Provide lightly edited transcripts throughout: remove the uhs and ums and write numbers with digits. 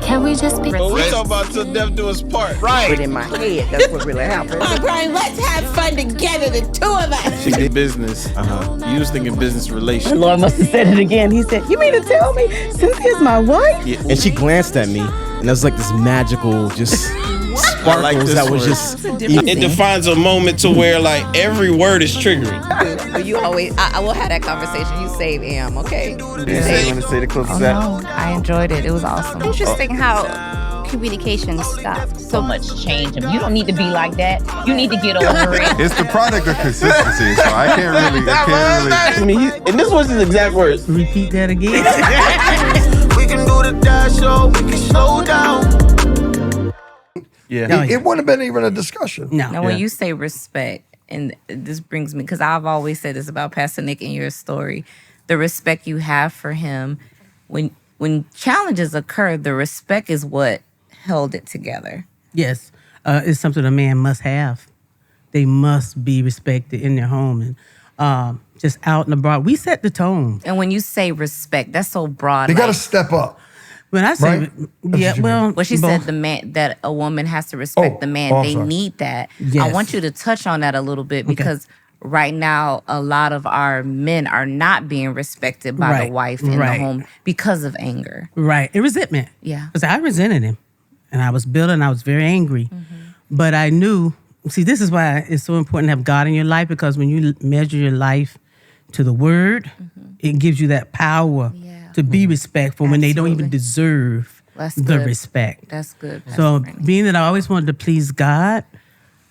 Can we just be? But we talking about Till Death Do Us part. Right. But in my head, that's what really happened. Come on, Bryan, let's have fun together, the two of us. She did business. You was thinking business relations. The Lord must have said it again. He said, "You mean to tell me Cynthia's my wife?" Yeah. And she glanced at me, and there was like this magical, just sparkles like that was word. just. It defines a moment to where like every word is triggering. But you always, I will have that conversation. You save M, okay? You want to say the closest that? No, I enjoyed it. It was awesome. Interesting how communication stops. So much change. You don't need to be like that. You need to get over it. It's the product of consistency, so I can't really. I mean, and this was his exact words. Repeat that again. We can do the dash show, we can slow down. Yeah. It wouldn't have been even a discussion. No. Now, when you say respect, and this brings me, because I've always said this about Pastor Nick and your story, the respect you have for him, when challenges occur, the respect is what held it together. Yes, it's something a man must have. They must be respected in their home and just out and about. We set the tone. And when you say respect, that's so broad. They got to step up. When I say, Right? yeah, well, she both. said the man that a woman has to respect the man. They sorry. need that. Yes. I want you to touch on that a little bit because right now a lot of our men are not being respected by the wife in the home because of anger. Right, and resentment. Yeah. Because I resented him, and I was bitter, and I was very angry. But I knew. See, this is why it's so important to have God in your life, because when you measure your life to the Word, it gives you that power to be respectful when they don't even deserve the respect. That's good. So being that I always wanted to please God,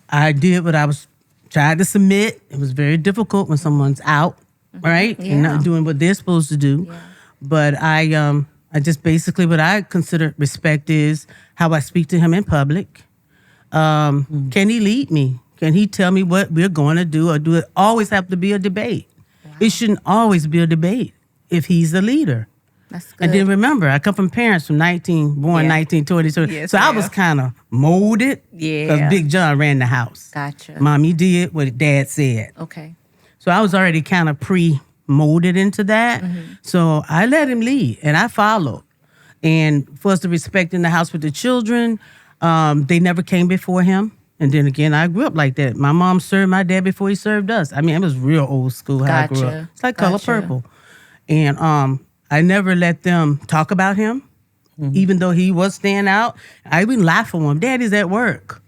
I did what I was tried to submit. It was very difficult when someone's out, right? And not doing what they're supposed to do. But I just basically what I consider respect is how I speak to him in public. Can he lead me? Can he tell me what we're going to do, or do it always have to be a debate? It shouldn't always be a debate if he's the leader. That's good. And then remember, I come from parents from 1920. Yes, so I was kind of molded because Big John ran the house. Gotcha. Mommy did what Dad said. Okay. So I was already kind of pre-molded into that. So I let him lead, and I followed. And for us to respect in the house with the children, they never came before him. And then again, I grew up like that. My mom served my dad before he served us. I mean, it was real old school how I grew up. It's like Color Purple. And I never let them talk about him, even though he was staying out. I even laugh for him. Daddy's at work.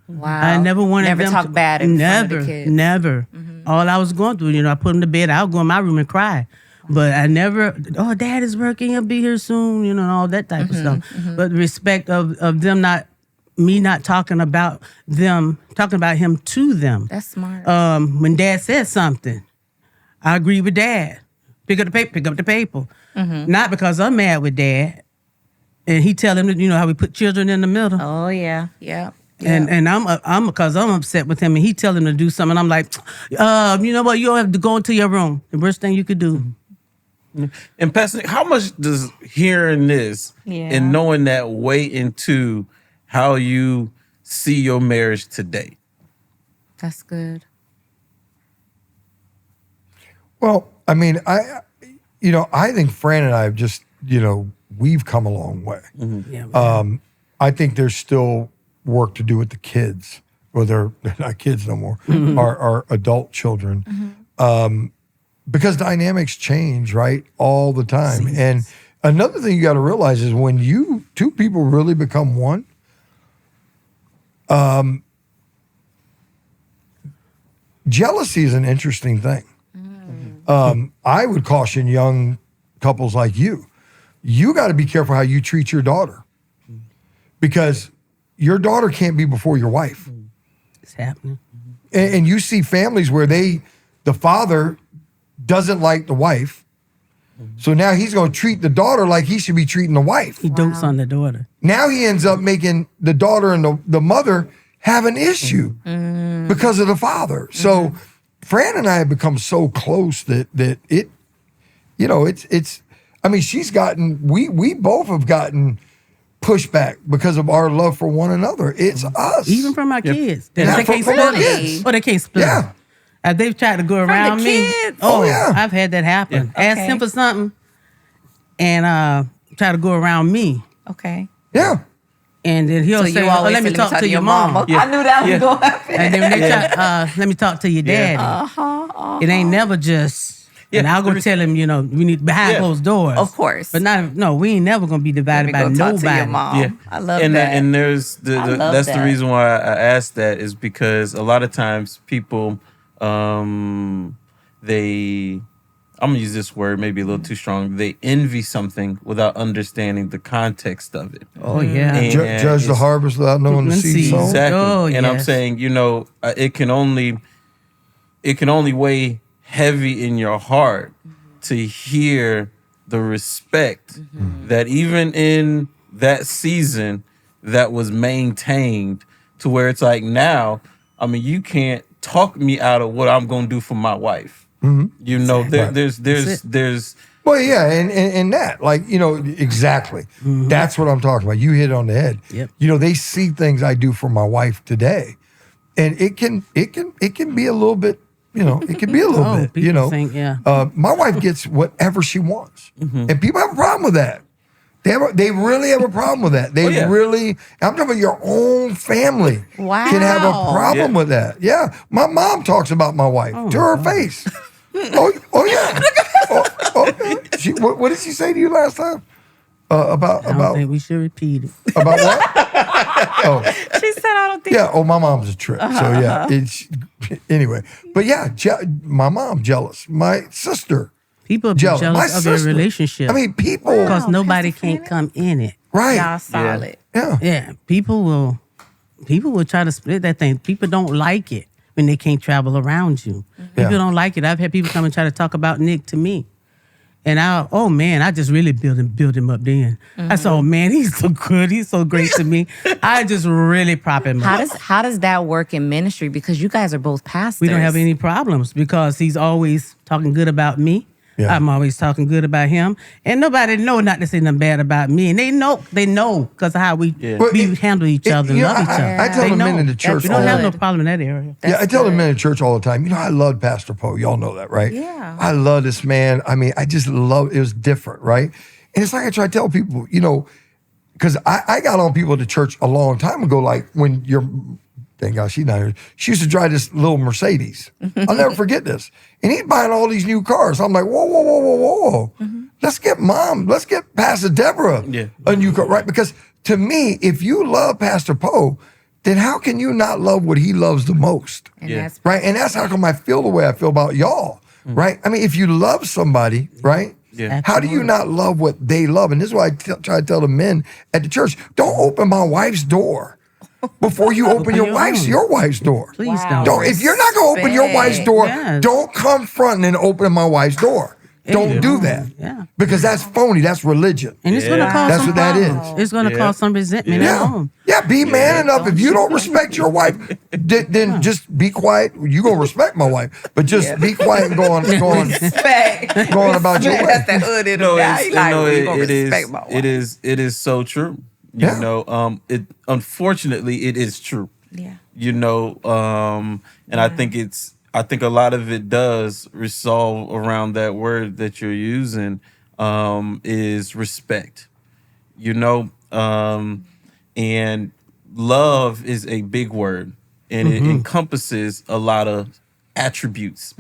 Wow. I never wanted them talk bad in front of the kids. Never. All I was going through, I put him to bed. I would go in my room and cry. But I never, Dad is working. He'll be here soon, and all that type of stuff. But the respect of them not talking about them, talking about him to them. That's smart. When Dad said something, I agree with Dad. Pick up the paper. Not because I'm mad with Dad, and he tell him that how we put children in the middle. Oh yeah, yeah. And I'm because I'm upset with him, and he tell him to do something. I'm like, you know what? You don't have to go into your room. The worst thing you could do. And Pastor Nick, how much does hearing this and knowing that weigh into how you see your marriage today? That's good. Well, I mean, I think Fran and I have just, we've come a long way. I think there's still work to do with the kids, or they're not kids no more, our adult children, because dynamics change, right, all the time. And another thing you got to realize is when two people really become one, jealousy is an interesting thing. I would caution young couples like you got to be careful how you treat your daughter, because your daughter can't be before your wife. It's happening. And you see families where the father doesn't like the wife, so now he's going to treat the daughter like he should be treating the wife. He dotes on the daughter. Now he ends up making the daughter and the mother have an issue because of the father. So Fran and I have become so close that it, it's. I mean, she's gotten. We both have gotten pushback because of our love for one another. It's us, even from our kids. They Yeah, can't from our split it. kids. Or they can't split Yeah. it. They've tried to go around me. kids? Oh, yeah. I've had that happen. Ask him for something, and try to go around me. Okay. Yeah. And then he'll So say, you always let me say, talk to your mom. Yeah. I knew that was going to happen. And then when they let me talk to your daddy. It ain't never just, and I'll go tell him, we need behind closed doors. Of course. But we ain't never going to be divided by Talk nobody. to your mom. Yeah. I love and that. And there's that's the reason why I asked that is because a lot of times people, I'm gonna use this word maybe a little too strong. They envy something without understanding the context of it. Oh yeah, And judge the harvest without knowing the seed sown. Exactly. Oh, and I'm saying, it can only weigh heavy in your heart to hear the respect that even in that season that was maintained to where it's like now, I mean, you can't talk me out of what I'm gonna do for my wife. There's Well, yeah, and that, exactly. That's what I'm talking about. You hit it on the head. Yep. They see things I do for my wife today, and it can be a little bit, it can be a little bit, people think, my wife gets whatever she wants, and people have a problem with that. They really have a problem with that. They really, I'm talking about your own family can have a problem with that. Yeah. My mom talks about my wife to her face. Oh yeah. What did she say to you last time? I don't think we should repeat it. About what? She said, I don't think. Yeah. Oh, my mom's a trip. So yeah. Anyway, but yeah, my mom jealous. My sister. People be jealous of your relationship. I mean, people. Because nobody can't come in it. Right. Y'all solid. Yeah. Yeah. People will try to split that thing. People don't like it when they can't travel around you. People don't like it. I've had people come and try to talk about Nick to me. And I just really build him up then. I said, oh man, he's so good. He's so great to me. I just really prop him up. How does that work in ministry? Because you guys are both pastors. We don't have any problems because he's always talking good about me. Yeah. I'm always talking good about him. And nobody know not to say nothing bad about me. And they know because of how we handle each other and love each other. I tell the men in the church we don't have no problem in that area. I tell the men in church all the time, I love Pastor Powe. Y'all know that, right? Yeah. I love this man. I mean, I just love, it was different, right? And it's like I try to tell people, because I got on people at the church a long time ago, like when thank God she's not here. She used to drive this little Mercedes. I'll never forget this. And he's buying all these new cars. I'm like, whoa. Let's get Pastor Deborah a new car, right? Because to me, if you love Pastor Powe, then how can you not love what he loves the most? Right? And that's how come I feel the way I feel about y'all, right? I mean, if you love somebody, right? Yeah. How do you not love what they love? And this is why I try to tell the men at the church, don't open my wife's door before you open your wife's door. Please don't. If you're not going to open your wife's door, don't come fronting and open my wife's door. Don't do that. Yeah. Because that's phony. That's religion. And it's going to cause That's what that is. It's going to cause some resentment at home. Yeah, be man enough. If you don't respect your wife, then just be quiet. You're going to respect my wife, but just be quiet and go on about your wife. That's the hood in it is so true. Unfortunately, it is true. Yeah. And I think a lot of it does resolve around that word that you're using, is respect. And love is a big word, and it encompasses a lot of attributes.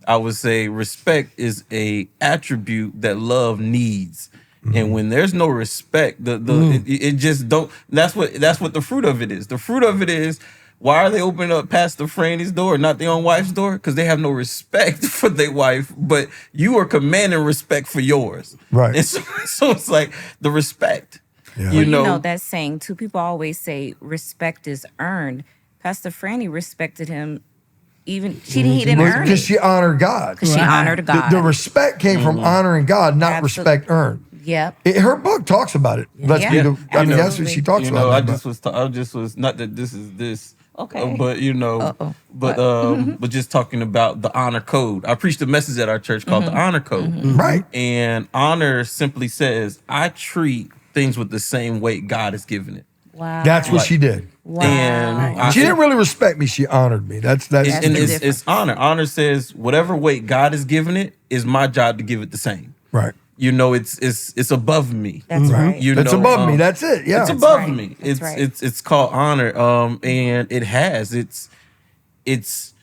I would say respect is a attribute that love needs. And when there's no respect, it just don't. That's what the fruit of it is. The fruit of it is, why are they opening up Pastor Frannie's door, not their own wife's door? Because they have no respect for their wife, but you are commanding respect for yours. Right. And so it's like the respect. Yeah. You know that saying too. People always say respect is earned. Pastor Frannie respected him. Even he didn't earn it because she honored God. Because she honored God. The respect came from honoring God, not respect earned. Yep. Her book talks about it. That's what she talks about. I just was not that this is this. Okay. But just talking about the honor code. I preached a message at our church called the honor code. Right. And honor simply says, I treat things with the same weight God has given it. Wow. That's what she did. Wow. And she didn't really respect me. She honored me. It's honor. Honor says whatever weight God has given it is my job to give it the same. Right. you know, it's above me. That's right. You It's know, above me. That's it. Yeah. it's That's above right. me. That's It's right. it's called honor. And it's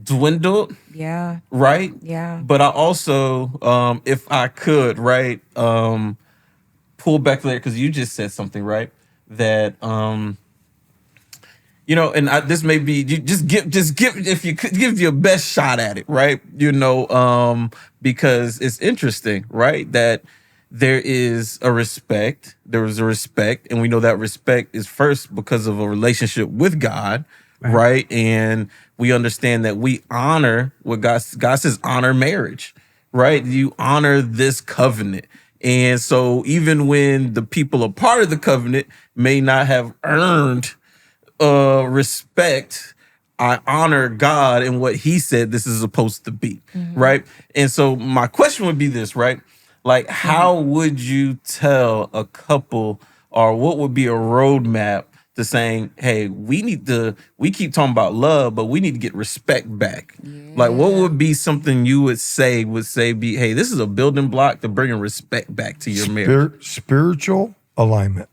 dwindled, Yeah. right? Yeah. But I also, if I could, right, pull back there because you just said something, right? That you know, and this may be you just give if you could give your best shot at it, right? You know, because it's interesting, right? That there is a respect. There is a respect, and we know that respect is first because of a relationship with God, right? And we understand that we honor what God says, honor marriage, right? You honor this covenant. And so even when the people a part of the covenant may not have earned respect, I honor God and what he said this is supposed to be, right? And so my question would be this, right? Like, how would you tell a couple, or what would be a roadmap to saying, hey, we keep talking about love, but we need to get respect back. Like, what would be something you would say, hey, this is a building block to bringing respect back to your marriage? Spiritual alignment.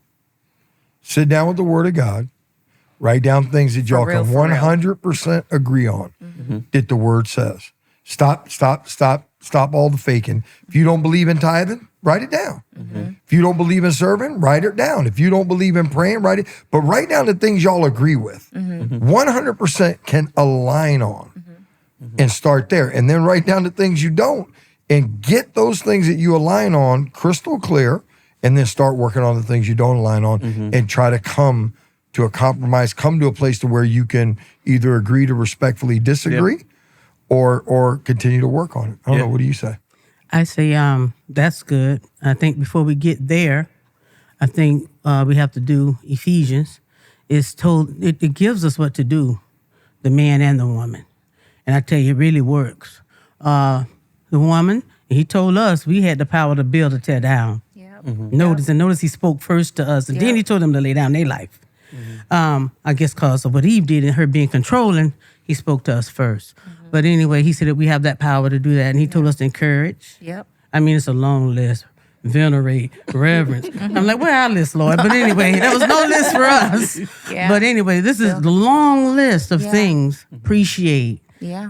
Sit down with the Word of God. Write down things that y'all can 100% agree on that the Word says. Stop all the faking. If you don't believe in tithing, write it down. If you don't believe in serving, write it down. If you don't believe in praying, write it. But write down the things y'all agree with. 100% can align on and start there. And then write down the things you don't and get those things that you align on crystal clear, and then start working on the things you don't align on and try to come to a compromise, come to a place to where you can either agree to respectfully disagree or continue to work on it. I don't know. What do you say? I say that's good. I think before we get there, I think we have to do Ephesians. It gives us what to do, the man and the woman. And I tell you, it really works. The woman, he told us we had the power to build or tear down. Notice he spoke first to us, and then he told them to lay down their life. I guess because of what Eve did and her being controlling, he spoke to us first. But anyway, he said that we have that power to do that, and he told us to encourage. I mean, it's a long list. Venerate, reverence. I'm like, where our list, Lord? But anyway, there was no list for us. But anyway, this is the long list of things. Appreciate.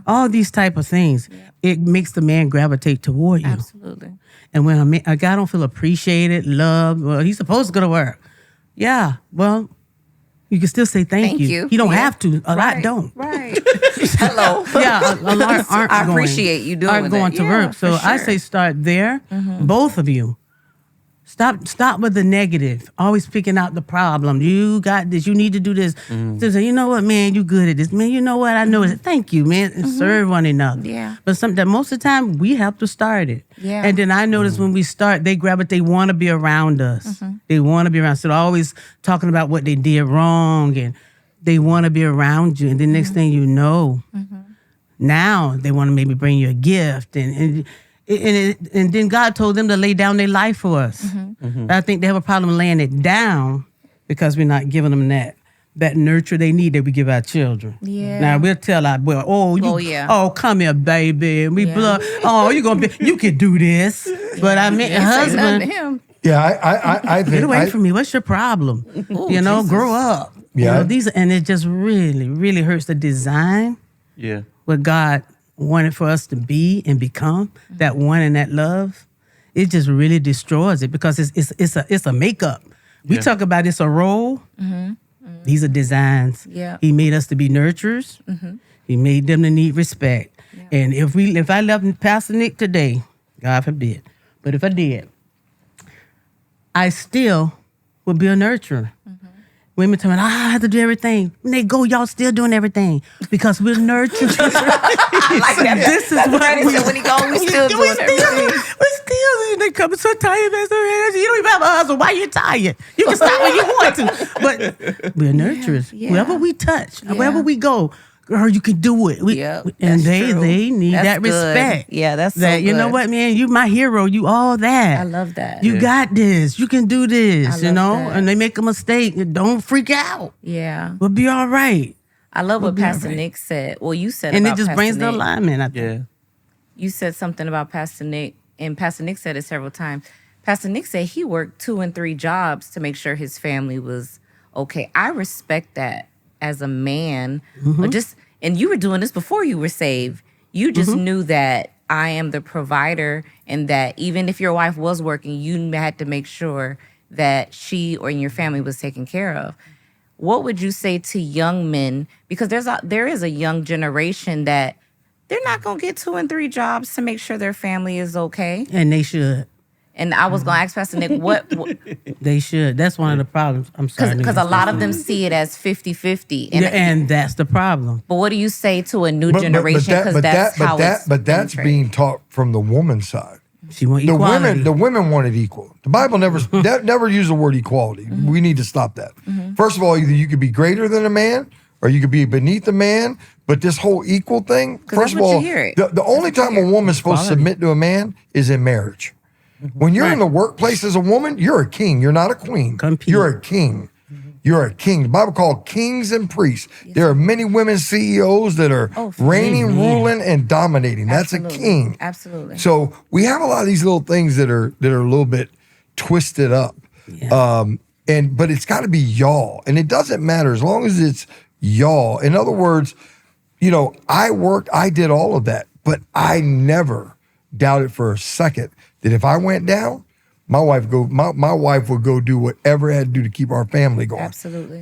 All these type of things. It makes the man gravitate toward you. Absolutely. And when a guy don't feel appreciated, loved, well, he's supposed to go to work. Yeah, well, you can still say thank you. He don't have to. A lot don't. Right. Hello. Yeah, a lot aren't I appreciate you doing aren't going that. to work. So I say start there. Both of you. Stop with the negative. Always picking out the problem. You got this. You need to do this. So say, you know what, man, you good at this. Man, you know what? I know it. Thank you, man. And serve one another. But most of the time, we have to start it. And then I notice when we start, they want to be around us. They want to be around. So they're always talking about what they did wrong, and they want to be around you. And the next thing you know, now they want to maybe bring you a gift. And then God told them to lay down their life for us. But I think they have a problem laying it down because we're not giving them that nurture they need that we give our children. Now we'll tell our boy, come here, baby. And we you can do this. But I mean, husband. I think. Get away from me. What's your problem? Jesus. Grow up. And it just really, really hurts the design. What God wanted for us to be and become, that one and that love, it just really destroys it because it's a makeup. We talk about it's a role. These are designs. He made us to be nurturers. He made them to need respect. And if I left Pastor Nick today, God forbid, but if I did, I still would be a nurturer. Women tell me, I have to do everything. When they go, y'all still doing everything because we're nurturing. Like that. This is what we when he go, we still doing everything. We still, they come so tired, man. You don't even have a husband. Why you tired? You can stop when you want to. But we're nurturers. Wherever we touch, wherever we go, girl, you can do it. And they need that respect. That's so that. You know good. what, man? You my hero. You all that. I love that. You got this. You can do this. I love that. And they make a mistake. Don't freak out. We'll be all right. I love what Pastor Nick said. Well, you said and about it just Pastor brings Nick. the alignment. I think. You said something about Pastor Nick and Pastor Nick said it several times. Pastor Nick said he worked 2 and 3 jobs to make sure his family was okay. I respect that as a man. And you were doing this before you were saved. You just knew that I am the provider, and that even if your wife was working, you had to make sure that she or your family was taken care of. What would you say to young men? Because there is a young generation that they're not going to get 2 and 3 jobs to make sure their family is okay. And they should. And I was going to ask Pastor Nick, what They should. That's one of the problems. I'm sorry. because a lot of them see it as 50-50. And that's the problem. But what do you say to a new generation? Because But that's being taught from the woman's side. She want equality. The women want it equal. The Bible never used the word equality. We need to stop that. First of all, either you could be greater than a man or you could be beneath a man. But this whole equal thing, first of all, the only time a woman's supposed to submit to a man is in marriage. When you're in the workplace as a woman, you're a king. You're not a queen. You're a king. You're a king. The Bible called kings and priests. There are many women CEOs that are reigning, ruling, and dominating. That's a king. Absolutely. So we have a lot of these little things that are a little bit twisted up. Yeah. But it's got to be y'all. And it doesn't matter as long as it's y'all. In other words, I did all of that, but I never doubted for a second that if I went down, my wife would go do whatever it had to do to keep our family going. Absolutely.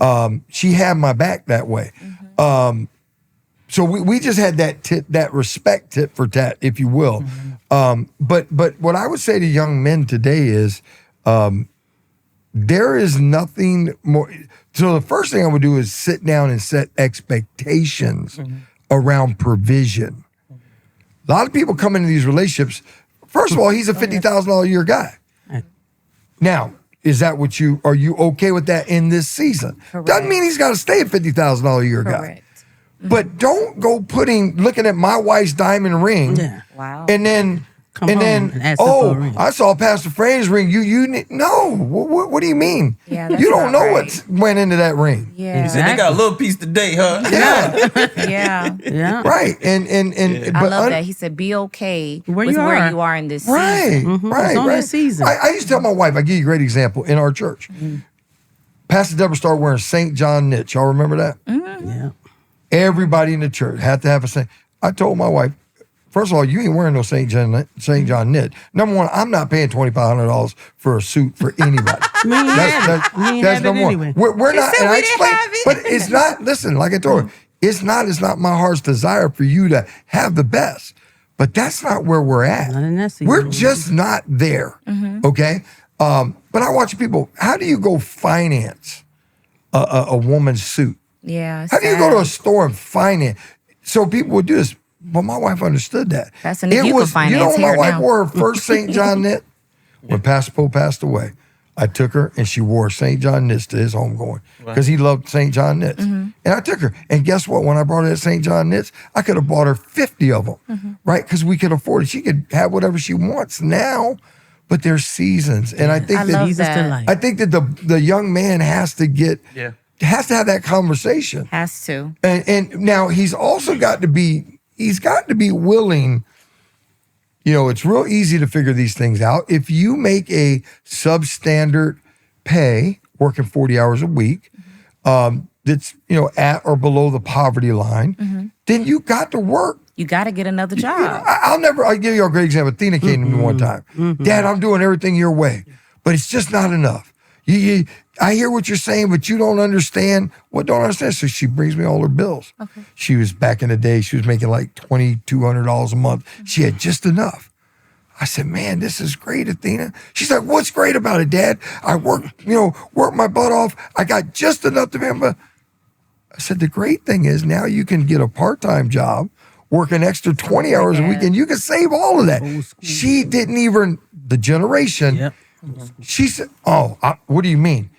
She had my back that way. So we just had that respect tit for tat, if you will. But what I would say to young men today is there is nothing more. So the first thing I would do is sit down and set expectations around provision. A lot of people come into these relationships. First of all, he's a $50,000 a year guy. Now, is that are you okay with that in this season? Correct. Doesn't mean he's got to stay a $50,000 a year guy. But don't go looking at my wife's diamond ring. Wow. And then, I saw Pastor Frannie's ring. No. What do you mean? Yeah, you don't know what went into that ring. Yeah. He said they got a little piece today, huh? Yeah. Right. And I love that. He said, be okay where with you where you are in this season. Right. It's only a season. I used to tell my wife, I give you a great example in our church. Pastor Deborah started wearing St. John knits. Y'all remember that? Yeah. Everybody in the church had to have a St. I told my wife, first of all, you ain't wearing no St. John knit. Number one, I'm not paying $2,500 for a suit for anybody. That's number one. Anyway. We're not, and I explained, it. but it's not. Listen, like I told her, it's not my heart's desire for you to have the best. But that's not where we're at. Not in that season. We're just not there. Okay. But I watch people. How do you go finance a woman's suit? Yeah. How do you go to a store and finance? So people would do this. But my wife understood that. That's an you could finance when my wife now. wore her first St. John knit? When Pastor Powe passed away, I took her and she wore St. John knits to his homegoing because he loved St. John knits. And I took her. And guess what? When I brought her that St. John knits, I could have bought her 50 of them, right? Because we could afford it. She could have whatever she wants now, but there's seasons. And I think I think that the young man has to has to have that conversation. Has to. And now he's also got to be willing. It's real easy to figure these things out. If you make a substandard pay, working 40 hours a week, that's at or below the poverty line, then you got to work. You got to get another job. I'll give you a great example. Tina came to me one time. Dad, I'm doing everything your way, but it's just not enough. I hear what you're saying, but you don't understand. What don't understand? So she brings me all her bills. Okay. She was back in the day, she was making like $2,200 a month. She had just enough. I said, man, this is great, Athena. She's like, what's great about it, Dad? I worked my butt off. I got just enough to remember. I said, the great thing is now you can get a part-time job, work an extra 20 hours a week, and you can save all of that. She didn't even, the generation, she said, what do you mean?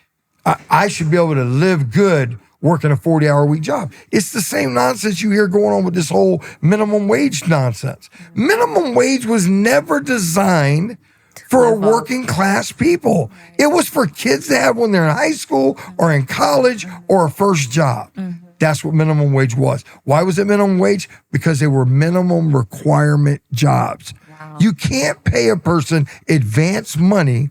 I should be able to live good working a 40-hour week job. It's the same nonsense you hear going on with this whole minimum wage nonsense. Minimum wage was never designed for working class people. It was for kids to have when they're in high school or in college or a first job. That's what minimum wage was. Why was it minimum wage? Because they were minimum requirement jobs. Wow. You can't pay a person advance money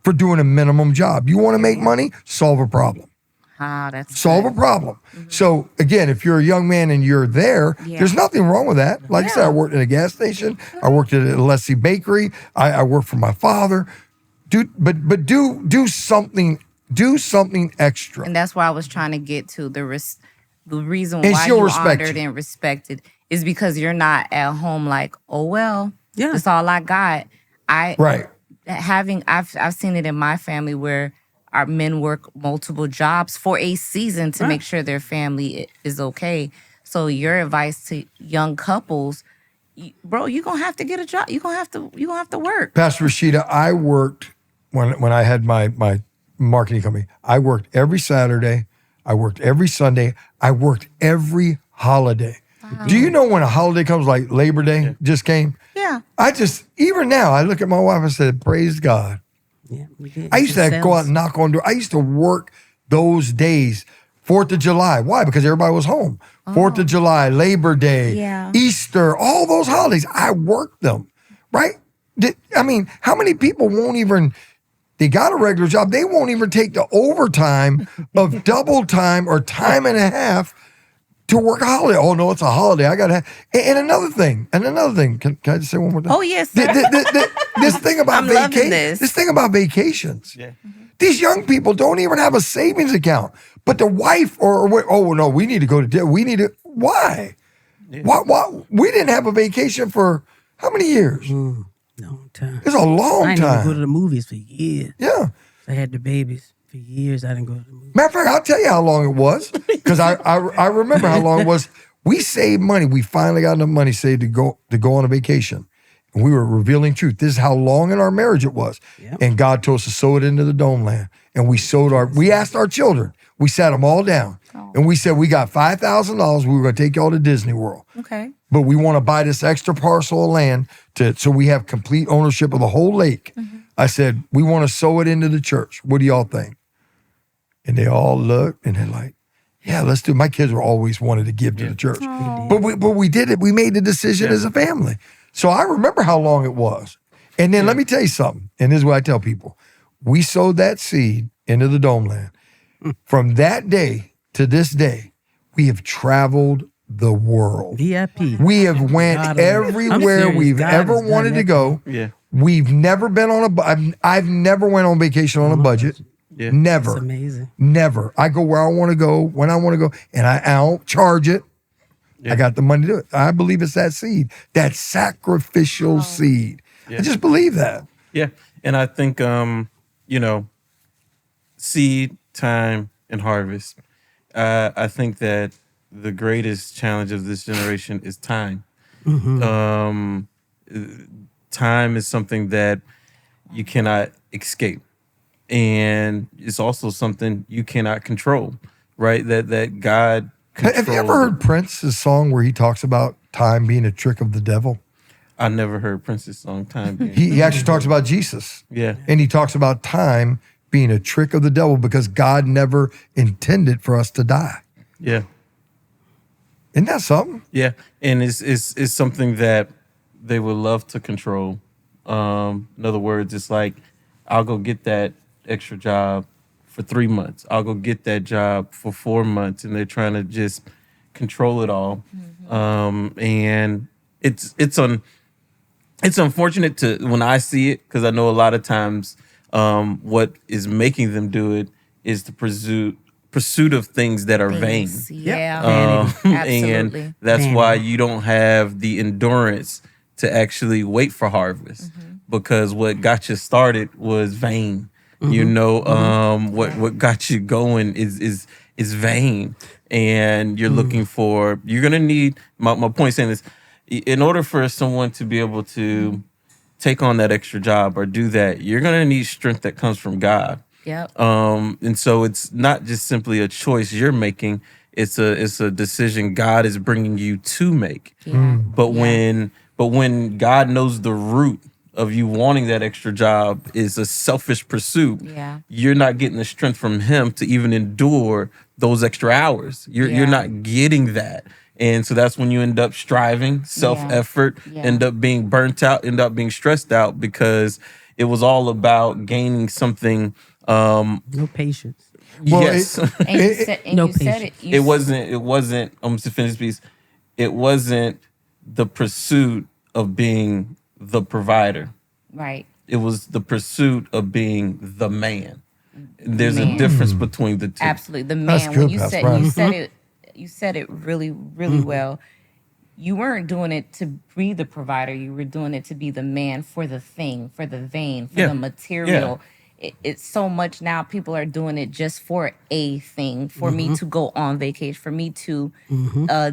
for doing a minimum job. You want to make money? Solve a problem. That's Solve a problem. So again, if you're a young man and you're there, there's nothing wrong with that. Like I said, I worked at a gas station. I worked at a Leslie Bakery. I worked for my father. Do something. Do something extra. And that's where I was trying to get to. The reason why she'll you respect honored you. and respected is because you're not at home like, oh well, that's all I got. Right. I've seen it in my family where our men work multiple jobs for a season to make sure their family is okay. So your advice to young couples, bro, you're gonna have to get a job. You're gonna have to work. Pastor Rashida, I worked when I had my marketing company. I worked every Saturday. I worked every Sunday. I worked every holiday. Wow. Do you know when a holiday comes like Labor Day just came? Yeah. Even now, I look at my wife and said, praise God. Yeah, we did. I used to go out and knock on doors. I used to work those days. 4th of July. Why? Because everybody was home. 4th of July, Labor Day, Easter, all those holidays. I worked them, right? I mean, how many people won't even, they got a regular job, they won't even take the overtime of double time or time and a half to work a holiday. Oh, no, it's a holiday. I got to have. And another thing. Can I just say one more thing? Oh, yes, sir. This thing about this thing about vacations. Yeah. These young people don't even have a savings account. But the wife no, we need to go to why? Yeah. Why? We didn't have a vacation for how many years? Long time. It's a long I time. didn't go to the movies for years. Yeah. I had the babies. For years, I didn't go to the movies. Matter of fact, I'll tell you how long it was. Because I remember how long it was. We saved money. We finally got enough money saved to go on a vacation. And we were revealing truth. This is how long in our marriage it was. Yep. And God told us to sow it into the dome land. And we asked our children. We sat them all down. And we said, we got $5,000. We were going to take y'all to Disney World. Okay. But we want to buy this extra parcel of land so we have complete ownership of the whole lake. Mm-hmm. I said, we want to sow it into the church. What do y'all think? And they all looked and they're like, yeah, let's do it. My kids were always wanted to give to the church. But we did it. We made the decision as a family. So I remember how long it was. And then let me tell you something. And this is what I tell people. We sowed that seed into the dome land. From that day to this day, we have traveled the world. VIP. We have went everywhere we've ever wanted to go. Yeah. We've never been on I've never went on vacation on a budget. Yeah. Never. That's amazing. Never. I go where I want to go, when I want to go, and I don't charge it. Yeah. I got the money to do it. I believe it's that seed, that sacrificial seed. Yeah. I just believe that. Yeah. And I think, seed, time, and harvest. I think that the greatest challenge of this generation is time. Mm-hmm. Time is something that you cannot escape. And it's also something you cannot control, right? That God controls. Have you ever heard Prince's song where he talks about time being a trick of the devil? I never heard Prince's song, Time Being. He actually talks about Jesus. Yeah. And he talks about time being a trick of the devil because God never intended for us to die. Yeah. Isn't that something? Yeah. And it's something that they would love to control. In other words, it's like, I'll go get that extra job for 3 months. I'll go get that job for 4 months. And they're trying to just control it all. Mm-hmm. And it's unfortunate when I see it, because I know a lot of times what is making them do it is the pursuit of things that are vain. Yeah. Absolutely. And that's why you don't have the endurance to actually wait for harvest, because what got you started was vain. What got you going is vain, and you're looking for. You're gonna need. My point saying this, in order for someone to be able to take on that extra job or do that, you're gonna need strength that comes from God. Yep. And so it's not just simply a choice you're making. It's a decision God is bringing you to make. Yeah. But when God knows the root of you wanting that extra job is a selfish pursuit, you're not getting the strength from him to even endure those extra hours. You're not getting that. And so that's when you end up striving, self-effort, end up being burnt out, end up being stressed out because it was all about gaining something. No patience. Well, Yes. It wasn't, I'm just finish this piece. It wasn't the pursuit of being the provider. Right. It was the pursuit of being the man. There's a difference between the two. Absolutely. The man. That's When good, you Pastor said Brian. you said it really, really well. You weren't doing it to be the provider. You were doing it to be the man for the thing, for the vein, for the material. It's so much now people are doing it just for a thing, for me to go on vacation, for me to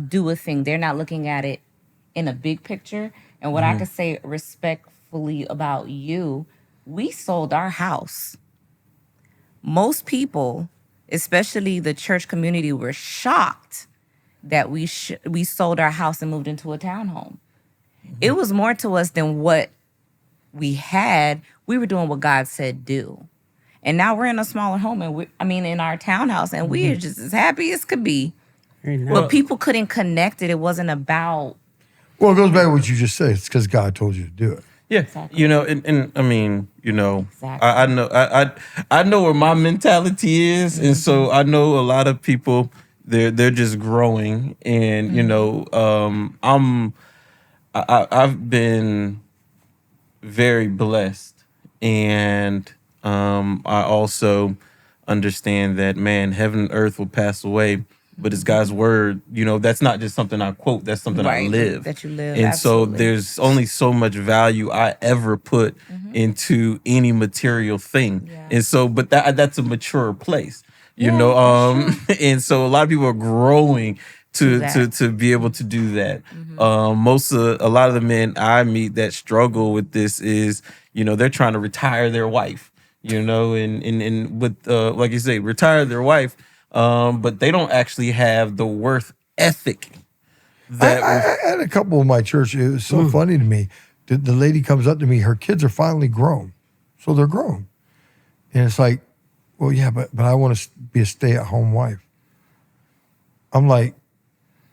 do a thing. They're not looking at it in a big picture. And what I could say respectfully about you, we sold our house. Most people, especially the church community, were shocked that we sold our house and moved into a townhome. It was more to us than what we had. We were doing what God said do. And now we're in a smaller home, and in our townhouse, and we are just as happy as could be. But people couldn't connect it. It wasn't about. Well, it goes back to what you just said. It's because God told you to do it. Yeah, Exactly. and I mean, Exactly. I know where my mentality is, and so I know a lot of people they're just growing, and I've been very blessed, and I also understand that heaven and earth will pass away, but it's God's word. That's not just something I quote. That's something I live. That you live. And absolutely. so there's only so much value I ever put into any material thing. Yeah. And so, but that's a mature place, and so a lot of people are growing to be able to do that. A lot of the men I meet that struggle with this is, they're trying to retire their wife, and with like you say, retire their wife. But they don't actually have the worth ethic. I had a couple of my church. It was so funny to me. The lady comes up to me. Her kids are finally grown, so they're grown, and it's like, well, yeah, but I want to be a stay-at-home wife. I'm like,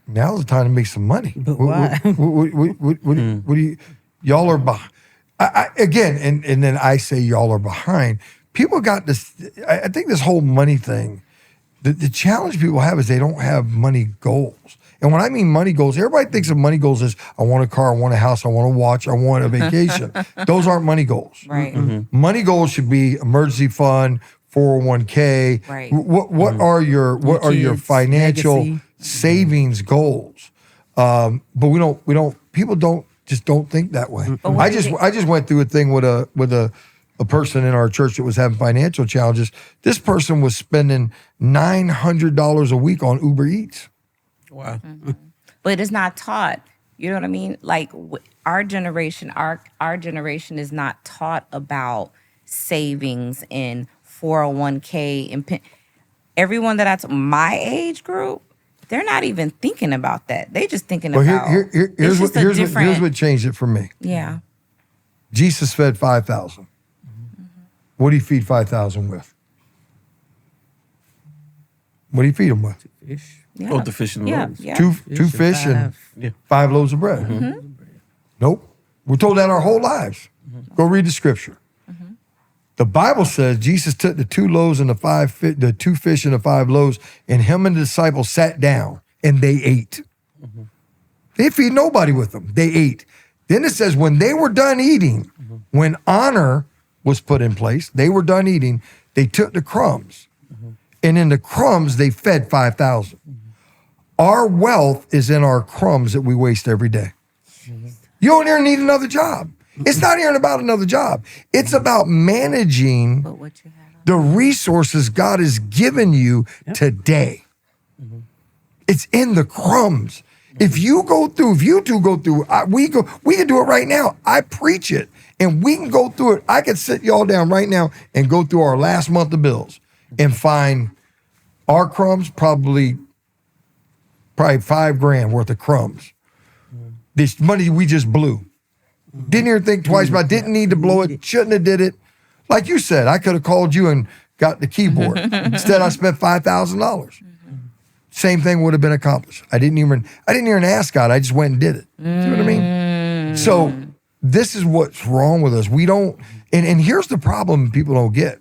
now's the time to make some money. But why? What do you? Y'all are behind. Again, and then I say y'all are behind. People got this. I think this whole money thing. The challenge people have is they don't have money goals. And when I mean money goals, everybody thinks of money goals as I want a car, I want a house, I want a watch, I want a vacation. Those aren't money goals. Right. Money goals should be emergency fund, 401k. Right. What are your financial legacy. savings goals? But people don't think that way. I just went through a thing with a person in our church that was having financial challenges. This person was spending $900 a week on Uber Eats. Wow. But it's not taught. You know what I mean? Like our generation is not taught about savings and 401k and everyone that's my age group, they're not even thinking about that. They just thinking about here's what changed it for me. Yeah. Jesus fed 5,000. What do you feed 5,000 with? What do you feed them with? Fish. Yeah. Oh, the fish and the loaves. Yeah. Two fish and 5 loaves of bread. Nope. We're told that our whole lives. Go read the scripture. The Bible says Jesus took the 2 loaves and the 2 fish and the 5 loaves, and him and the disciples sat down and they ate. They didn't feed nobody with them. They ate. Then it says when they were done eating, when honor was put in place, they were done eating, they took the crumbs. And in the crumbs, they fed 5,000. Our wealth is in our crumbs that we waste every day. You don't even need another job. It's not even about another job. It's about managing the resources God has given you today. It's in the crumbs. If you two go through, we can do it right now. I preach it, and we can go through it. I can sit y'all down right now and go through our last month of bills and find our crumbs, probably $5,000 worth of crumbs. This money we just blew. Didn't even think twice about it. Didn't need to blow it. Shouldn't have did it. Like you said, I could have called you and got the keyboard. Instead, I spent $5,000. same thing would have been accomplished. I didn't even ask God. I just went and did it. See what I mean? So this is what's wrong with us. We don't, and here's the problem people don't get.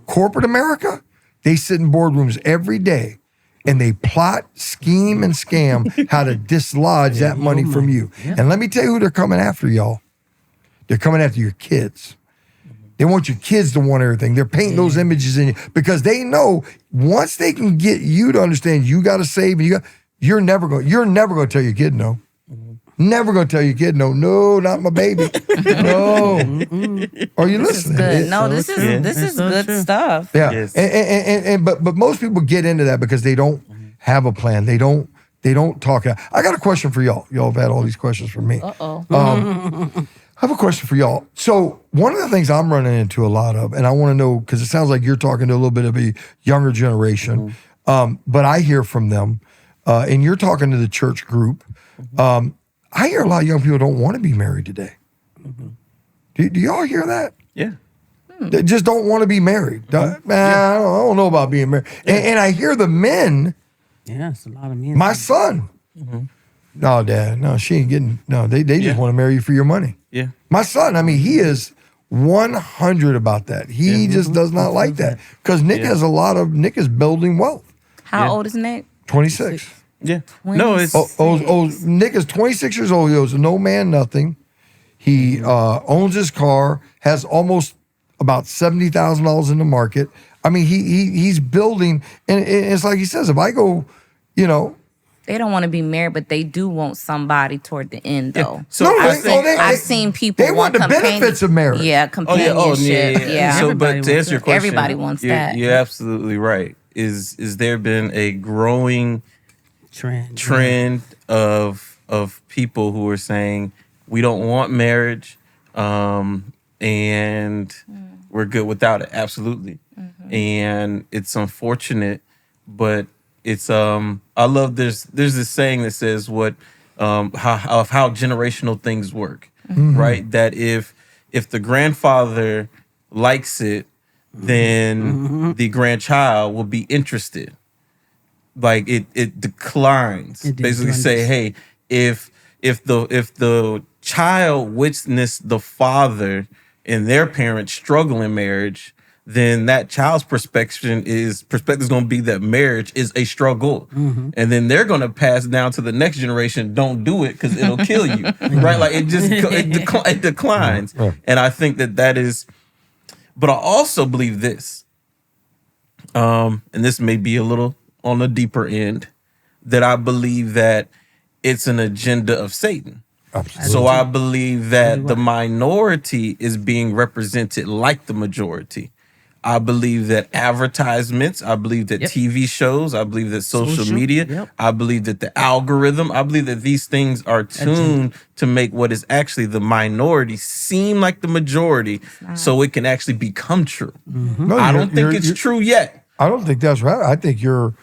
Corporate America, they sit in boardrooms every day and they plot, scheme, and scam how to dislodge that money from you. And let me tell you who they're coming after, y'all. They're coming after your kids. They want your kids to want everything. They're painting those images in you because they know once they can get you to understand you got to save, and you're never going to tell your kid no. Never going to tell your kid no. No, not my baby. No. Are you listening? Good. No, this is good stuff. Yeah. Yes. And but most people get into that because they don't have a plan. They don't talk. I got a question for y'all. Y'all have had all these questions from me. I have a question for y'all. So one of the things I'm running into a lot of, and I want to know, because it sounds like you're talking to a little bit of a younger generation, but I hear from them, and you're talking to the church group. I hear a lot of young people don't want to be married today. Do y'all hear that? Yeah. They just don't want to be married. Man, I don't know about being married. And I hear the men. Yeah, it's a lot of men. My son. No, Dad. No, she ain't getting. No, they just want to marry you for your money. Yeah. My son. I mean, he is 100 about that. He just does not like that because Nick has a lot of. Nick is building wealth. How old is Nick? 26. Yeah. No, it's Nick is 26 years old. He owes no man nothing. He owns his car. Has almost about $70,000 in the market. I mean, he's building, and it's like he says, if I go, they don't want to be married, but they do want somebody toward the end, though. Yeah. So I've seen people they want the benefits of marriage. Yeah, companionship. Yeah. So, but to answer your question, everybody wants that. You're absolutely right. Is there been a growing trend of people who are saying we don't want marriage, and we're good without it? Absolutely. And it's unfortunate, but it's I love there's this saying that says how generational things work, right? That if the grandfather likes it, then the grandchild will be interested. Like it declines. Basically say, hey, if the child witnessed the father and their parents struggle in marriage, then that child's perspective is going to be that marriage is a struggle, and then they're going to pass down to the next generation. Don't do it because it'll kill you, right? Like it declines, and I think that is. But I also believe this, and this may be a little on the deeper end, that I believe that it's an agenda of Satan. Absolutely. So I believe that the minority is being represented like the majority. I believe that advertisements, I believe that TV shows, I believe that social media, I believe that the algorithm, I believe that these things are tuned to make what is actually the minority seem like the majority so it can actually become true. No, I don't think it's true yet. I don't think that's right. I think you're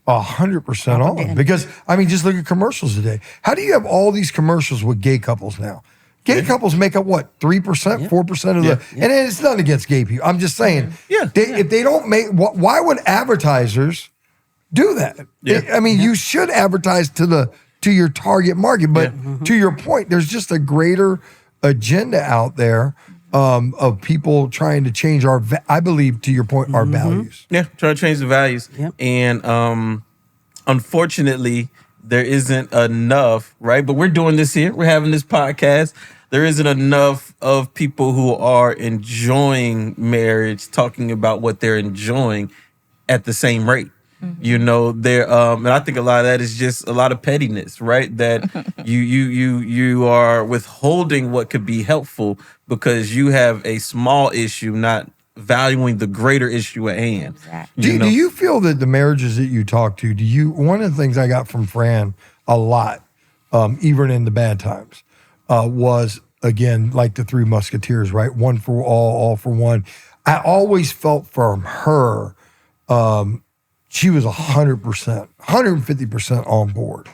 100% on. Because, I mean, just look at commercials today. How do you have all these commercials with gay couples now? Gay couples make up what, 3%, 4% of the, and it's nothing against gay people. I'm just saying, if they don't make, why would advertisers do that? I mean, you should advertise to your target market, but to your point, there's just a greater agenda out there of people trying to change I believe, to your point, our values. Yeah, trying to change the values. And unfortunately, there isn't enough, right? But we're doing this here. We're having this podcast. There isn't enough of people who are enjoying marriage talking about what they're enjoying at the same rate. You know, there and I think a lot of that is just a lot of pettiness, right? That you are withholding what could be helpful because you have a small issue, not valuing the greater issue at hand. Do you feel that the marriages that you talk to, one of the things I got from Fran a lot, even in the bad times, was, again, like the Three Musketeers, right? One for all for one. I always felt from her, she was 100%, 150% on board.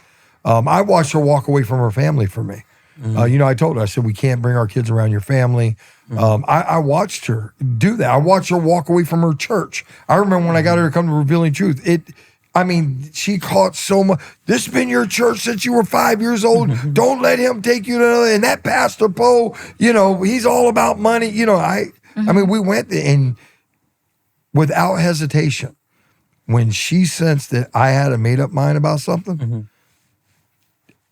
I watched her walk away from her family for me. I told her, I said, we can't bring our kids around your family. I watched her do that. I watched her walk away from her church. I remember when I got her to come to Revealing Truth, I mean, she caught so much. This has been your church since you were 5 years old. Don't let him take you to another. And that Pastor Powe, he's all about money. I mean, we went there and without hesitation, when she sensed that I had a made up mind about something,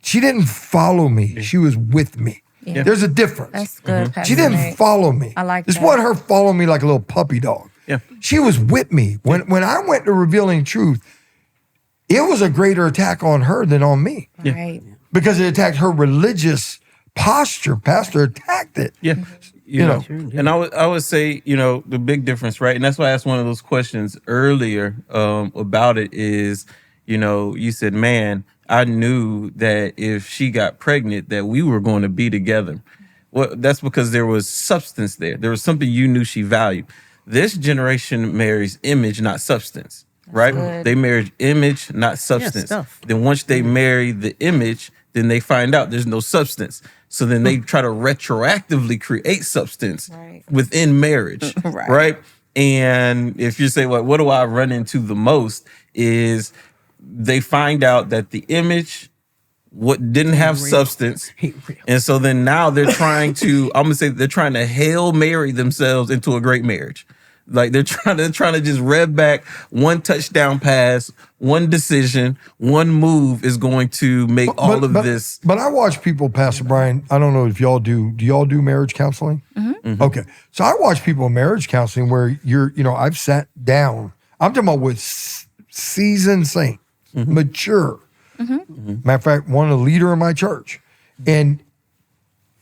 she didn't follow me. She was with me. Yeah. There's a difference. That's good. Pastor She didn't Nick. follow me. I like It's that. what her following me like a little puppy dog. Yeah. She was with me. When I went to Revealing Truth, it was a greater attack on her than on me. Right. Because it attacked her religious posture. Pastor attacked it. Yeah. You know. And I would say, the big difference, right? And that's why I asked one of those questions earlier about it is, you said, man, I knew that if she got pregnant, that we were going to be together. Well, that's because there was substance there. There was something you knew she valued. This generation marries image, not substance, right? good. They marry image, not substance. stuff. Then once they marry the image, then they find out there's no substance. So then they try to retroactively create substance within marriage, right? And if you say, well, what do I run into the most is they find out that the image didn't have substance. And so then now they're trying to, I'm gonna say they're trying to Hail Mary themselves into a great marriage. Like they're trying to just rev back one touchdown pass, one decision, one move is going to make all of this. But I watch people, Pastor Bryan, I don't know if y'all do y'all do marriage counseling? Mm-hmm. Okay. So I watch people in marriage counseling where I've sat down. I'm talking about with seasoned saint, mature. Matter of fact, one of the leader in my church. And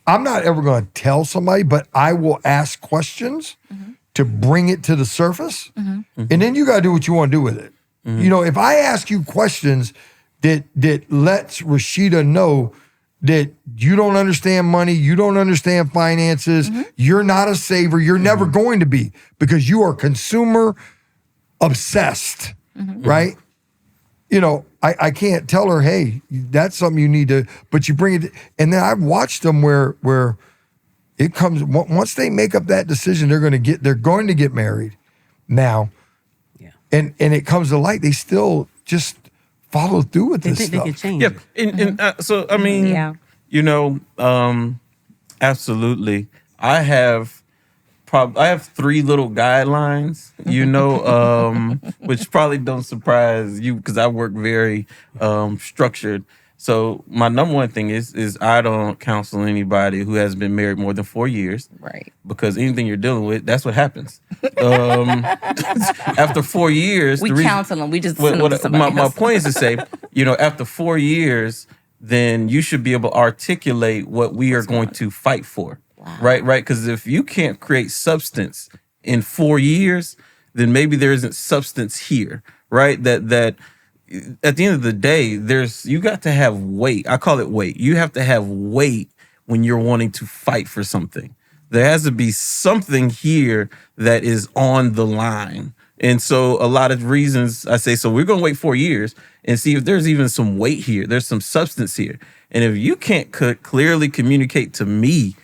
I'm not ever going to tell somebody, but I will ask questions to bring it to the surface. And then you got to do what you want to do with it. If I ask you questions that lets Rashida know that you don't understand money, you don't understand finances, you're not a saver, you're never going to be because you are consumer obsessed, right? I can't tell her, hey, that's something you need to, but you bring it. And then I've watched them where it comes, once they make up that decision, they're going to get married now. Yeah. And it comes to light, they still just follow through with this stuff. They can change. Yep. And so, I mean, absolutely. I have 3 little guidelines, which probably don't surprise you because I work very structured. So my number one thing is I don't counsel anybody who has been married more than 4 years. Right. Because anything you're dealing with, that's what happens. After 4 years, We counsel them. We just send them to somebody my else. point is to say, after 4 years, then you should be able to articulate what we are going to fight for. Wow. Right? Because if you can't create substance in 4 years, then maybe there isn't substance here, right? That at the end of the day, you got to have weight. I call it weight. You have to have weight when you're wanting to fight for something. There has to be something here that is on the line. And so a lot of reasons I say, so we're going to wait 4 years and see if there's even some weight here. There's some substance here. And if you can't clearly communicate to me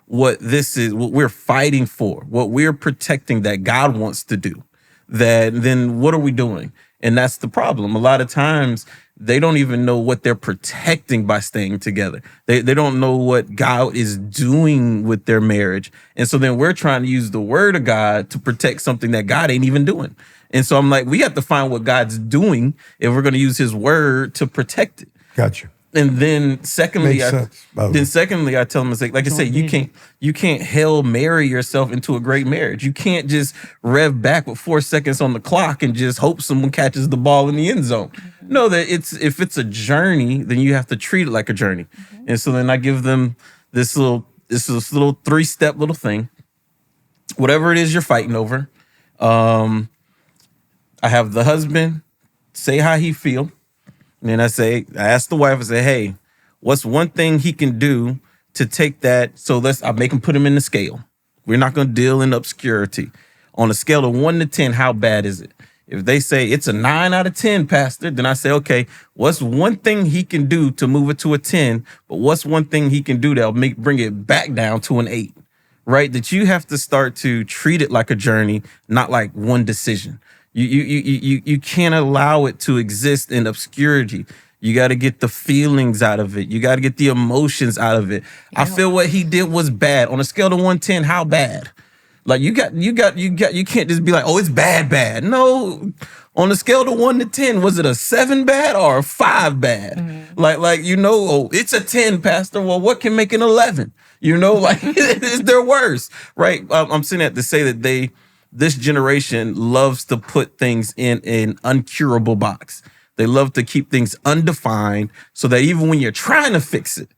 what this is, what we're fighting for, what we're protecting that God wants to do, then what are we doing? And that's the problem. A lot of times they don't even know what they're protecting by staying together. They don't know what God is doing with their marriage. And so then we're trying to use the word of God to protect something that God ain't even doing. And so I'm like, we have to find what God's doing if we're going to use his word to protect it. Gotcha. And then secondly, I tell them, it's like I said, you can't Hail Mary yourself into a great marriage. You can't just rev back with 4 seconds on the clock and just hope someone catches the ball in the end zone. No, that if it's a journey, then you have to treat it like a journey. And so then I give them this little 3-step little thing. Whatever it is you're fighting over, I have the husband say how he feel. And then I ask the wife, I say, hey, what's one thing he can do to take that? So I make him put him in the scale. We're not going to deal in obscurity. On a scale of 1 to 10, how bad is it? If they say it's a 9 out of 10, Pastor, then I say, okay, what's one thing he can do to move it to a 10? But what's one thing he can do that'll bring it back down to an 8? Right? That you have to start to treat it like a journey, not like one decision. You can't allow it to exist in obscurity. You got to get the feelings out of it. You got to get the emotions out of it. I feel what he did was bad. On a scale of 1 to 10, how bad? Like you can't just be like, oh, it's bad. No, on a scale of 1 to 10, was it a 7 bad or a 5 bad? Mm-hmm. Like oh, it's a 10, Pastor. Well, what can make an 11? Like it's their worst, right? I'm saying that to say that this generation loves to put things in an uncurable box. They love to keep things undefined so that even when you're trying to fix it,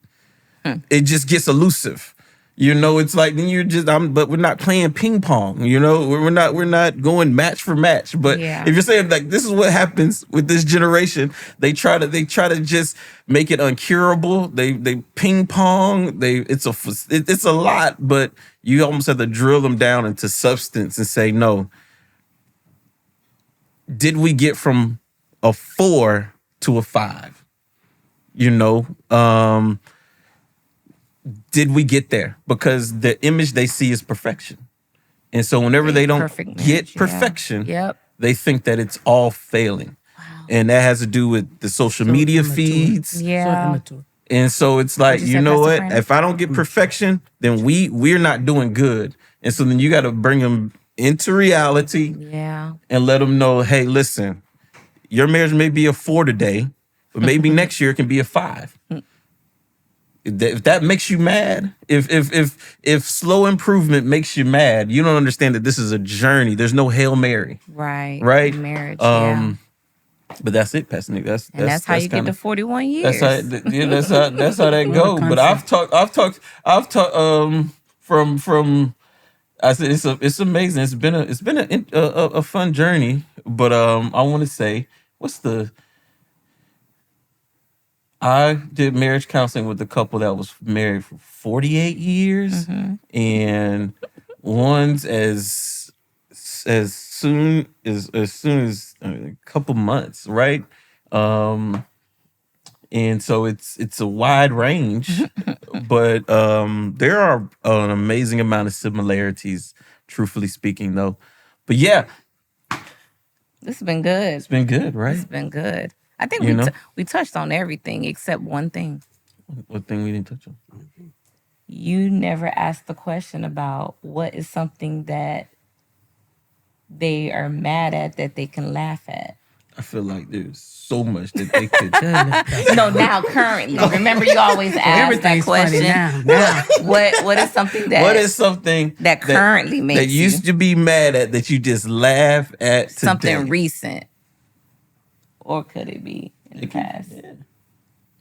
it just gets elusive. It's like then you're just but we're not playing ping pong, we're not going match for match. But if you're saying like this is what happens with this generation, they try to just make it uncurable. They ping pong. It's a lot, but you almost have to drill them down into substance and say, no, did we get from a 4 to a 5? Did we get there? Because the image they see is perfection. And so whenever they don't get perfection, they think that it's all failing. Wow. And that has to do with the social media feeds. Yeah. And so it's like, you know what? If I don't get perfection, then we're not doing good. And so then you got to bring them into reality and let them know, hey, listen, your marriage may be a 4 today, but maybe next year it can be a 5. If that makes you mad, if slow improvement makes you mad, you don't understand that this is a journey. There's no Hail Mary. Right. Marriage. But that's it, Pastor Nick. That's how you get to 41 years. That's how that goes. But I've talked from I said it's amazing. It's been a fun journey. But I want to say, I did marriage counseling with a couple that was married for 48 years, and one's as soon as a couple months, right? And so it's a wide range, but there are an amazing amount of similarities, truthfully speaking, though. But yeah, this has been good. It's been good, right? It's been good. I think we touched on everything except one thing. What thing we didn't touch on? You never asked the question about what is something that they are mad at that they can laugh at. I feel like there's so much that they could. No, now currently. Remember, you always ask that question. Now. What is something that currently makes that used to be mad at that you just laugh at today? Something recent. Or could it be in the past? Yeah.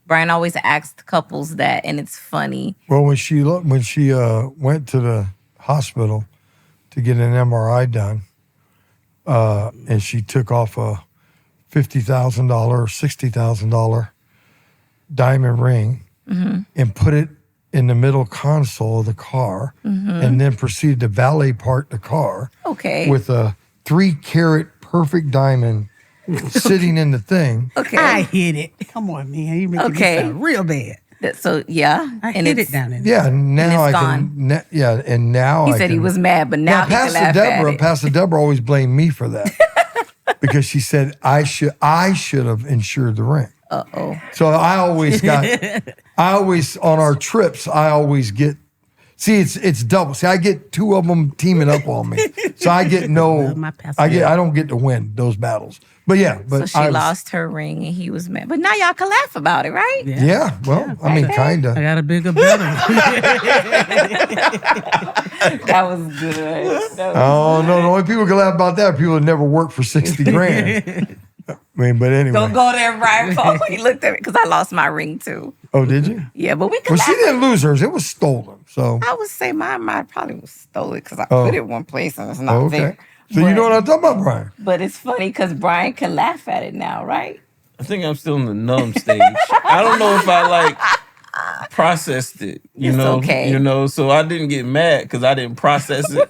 Bryan always asks couples that, and it's funny. Well, when she went to the hospital to get an MRI done, and she took off a $50,000, $60,000 diamond ring and put it in the middle console of the car, and then proceeded to valet park the car with a 3-carat perfect diamond sitting in the thing. I hit it. Come on, man. You making it sound real bad. So I hit it down in there. Yeah, now I can. And now he said he was mad, but now he can laugh at it. Pastor Deborah always blamed me for that because she said I should have insured the ring. So I always on our trips I always get. See, it's double. See, I get 2 of them teaming up on me, so I get I don't get to win those battles. But yeah, so she lost her ring and he was mad. But now y'all can laugh about it, right? Yeah. Well, I mean, kinda. I got a bigger brother. That was good. The only people can laugh about that are people that never worked for $60,000. I mean, but anyway. Don't go there, Bryan. Powe. He looked at me because I lost my ring too. Oh, did you? Yeah, but we could. Well, she didn't lose hers. It was stolen. So I would say mine probably was stolen because I put it one place and it's not there. So you know what I'm talking about, Bryan? But it's funny because Bryan can laugh at it now, right? I think I'm still in the numb stage. I don't know if I processed it. So I didn't get mad because I didn't process it.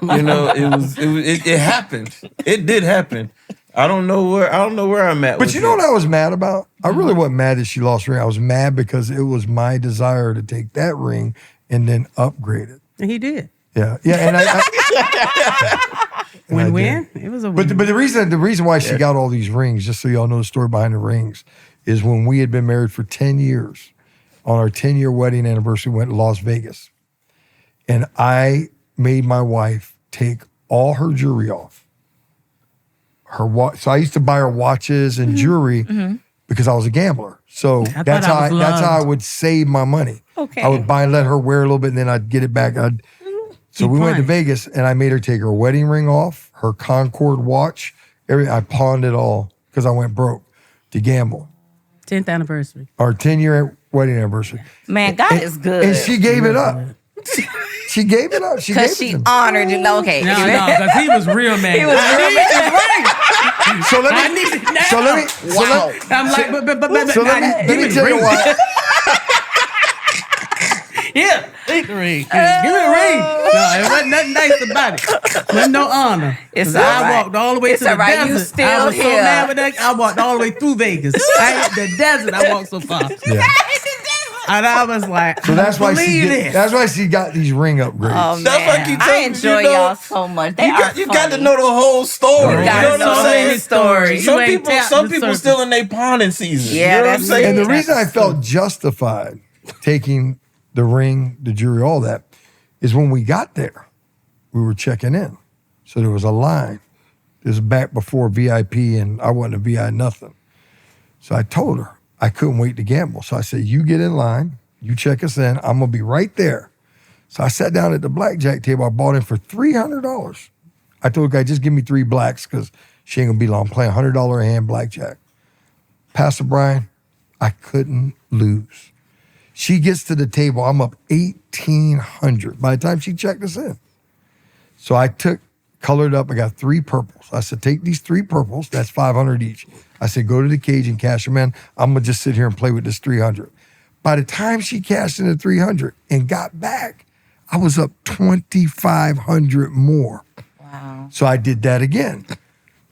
It happened. It did happen. I don't know where I'm at. But you know what I was mad about? I really wasn't mad that she lost her ring. I was mad because it was my desire to take that ring and then upgrade it. And he did. Yeah, and I did. Win-win. It was a But win. the reason why she got all these rings, just so y'all know the story behind the rings, is when we had been married for 10 years, on our 10-year wedding anniversary, we went to Las Vegas. And I made my wife take all her jewelry off. So I used to buy her watches and jewelry because I was a gambler. So that's how I would save my money. Okay. I would let her wear a little bit, and then I'd get it back. So we went to Vegas, and I made her take her wedding ring off, her Concord watch, everything. I pawned it all because I went broke to gamble. 10th anniversary. Our 10-year wedding anniversary. Man, God is good. And she gave it up. She gave it up. Because she honored you. Okay. No, because he was real mad. He was real mad. So let me tell you why. Yeah, take the ring. Give me the ring. No, it wasn't nothing nice about it. Wasn't no honor. It's 'Cause all I right. walked all the way to the desert. You still I was so here. mad with that. I walked all the way through Vegas. I hit the desert. I walked so far. Yeah. And I was like, So that's why this. that's why she got these ring upgrades. Oh, That's why I man. keep I telling enjoy you, y'all so much. They You got to know the whole story. You You gotta know what know I'm the saying? whole story. Some You ain't people, tapped some the people surface. still in their pawning season. Yeah, you know what I'm that's saying? And the reason I felt justified taking the ring, the jewelry, all that, is when we got there, we were checking in. So there was a line. This was back before VIP, and I wasn't a VI nothing. So I told her I couldn't wait to gamble. So I said, you get in line, you check us in, I'm going to be right there. So I sat down at the blackjack table. I bought in for $300. I told the guy, just give me 3 blacks because she ain't going to be long. I'm playing $100 a hand blackjack. Pastor Bryan, I couldn't lose. She gets to the table. I'm up $1,800 by the time she checked us in. So I colored up. I got 3 purples. I said, take these 3 purples. That's $500 each. I said, go to the cage and cash them in. I'm going to just sit here and play with this $300. By the time she cashed in the $300 and got back, I was up $2,500 more. Wow. So I did that again.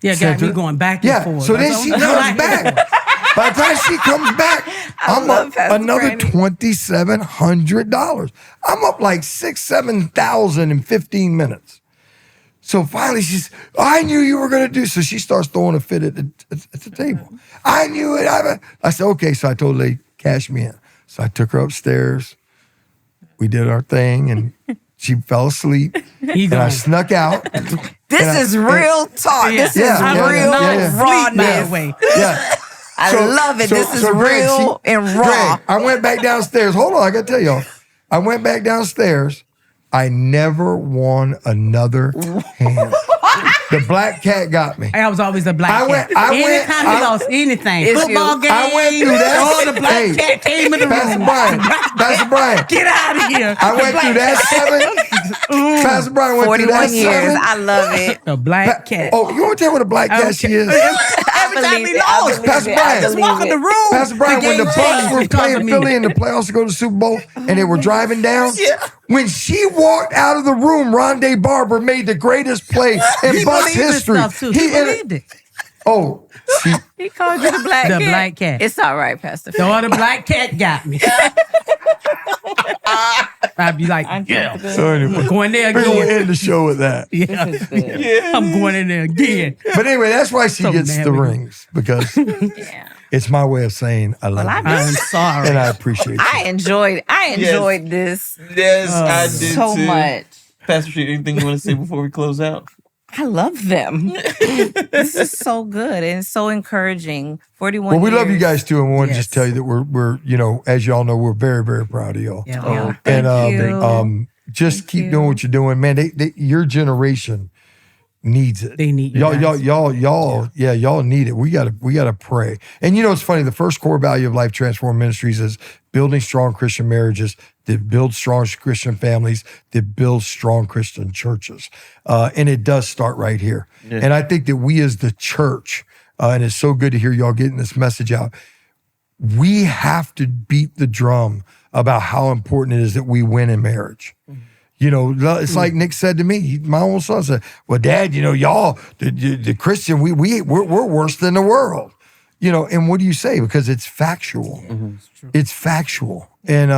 Yeah, Sent got me her- going back and Yeah. forth. So then That's she all- comes back. By the time she comes back, I'm love up Pastor another Frannie. $2,700. I'm up like 7,000 in 15 minutes. So finally she's, I knew you were going to do. So she starts throwing a fit at the table. I knew it. I said, okay. So I told her, cash me in. So I took her upstairs. We did our thing and she fell asleep. And I snuck out. This is real talk. This is real rawness. By the way. Yeah. I love it. This is Greg, real and raw. Greg, I went back downstairs. Hold on, I gotta tell y'all. I went back downstairs. I never won another hand. The black cat got me. I was always a black cat. Anytime he lost anything, It's football you. game, I went through that. all the black cat came in the Pastor room. Bryan. Pastor Bryan. Get out of here. I went through that 7. Pastor Bryan went through that 41 years. 7. I love it. The black cat. Oh, you want to tell what a black cat she is? Every time he lost, Pastor Bryan. just walk in the room. Pastor Bryan, when the game Bucks changed were because playing of me. Philly in the playoffs to go to the Super Bowl and they were driving down, when she walked out of the room, Rondé Barber made the greatest play in He Bucks believed this history. stuff, too. He believed it. Oh, see, He called you the black The cat. black cat. It's all right, Pastor. No, the black cat got me. I'd be like, yeah. so anyway, I'm going there we're going to again. end the show with that. Yeah. I'm going in there again. But anyway, that's why she So gets mad the with me. rings because Yeah. it's my way of saying I love you. I'm sorry. And I appreciate you. I enjoyed this Yes, I did so too. much. Pastor Street, anything you want to say before we close out? I love them. This is so good and so encouraging. 41 Well, we love you years. guys too, and we want to Yes. just tell you that we're as y'all know, we're very, very proud of y'all. Yeah. Oh, And thank you. just Thank keep you. doing what you're doing, man. Your generation needs it. They need you guys. Y'all need it. We gotta pray. And it's funny. The first core value of Life Transform Ministries is building strong Christian marriages that build strong Christian families, that build strong Christian churches. And it does start right here. Yeah. And I think that we as the church, and it's so good to hear y'all getting this message out. We have to beat the drum about how important it is that we win in marriage. It's like Nick said to me, my own son said, well, Dad, y'all, the Christian, we're worse than the world. And what do you say? Because it's factual. It's factual. And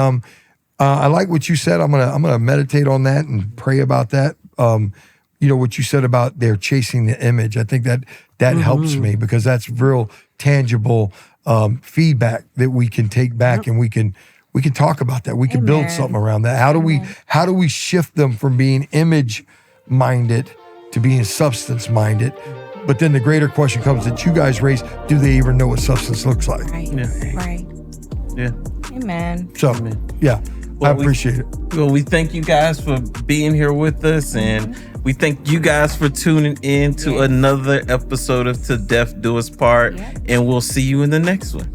I like what you said. I'm gonna meditate on that and pray about that. what you said about they're chasing the image. I think that helps me because that's real tangible feedback that we can take back and we can talk about that. We can build something around that. How do we shift them from being image minded to being substance minded? But then the greater question comes that you guys raise, do they even know what substance looks like? Right. Yeah. Right. Yeah. Amen. So, yeah, I appreciate it. Well, we thank you guys for being here with us, and we thank you guys for tuning in to another episode of Til Death Do Us Part, and we'll see you in the next one.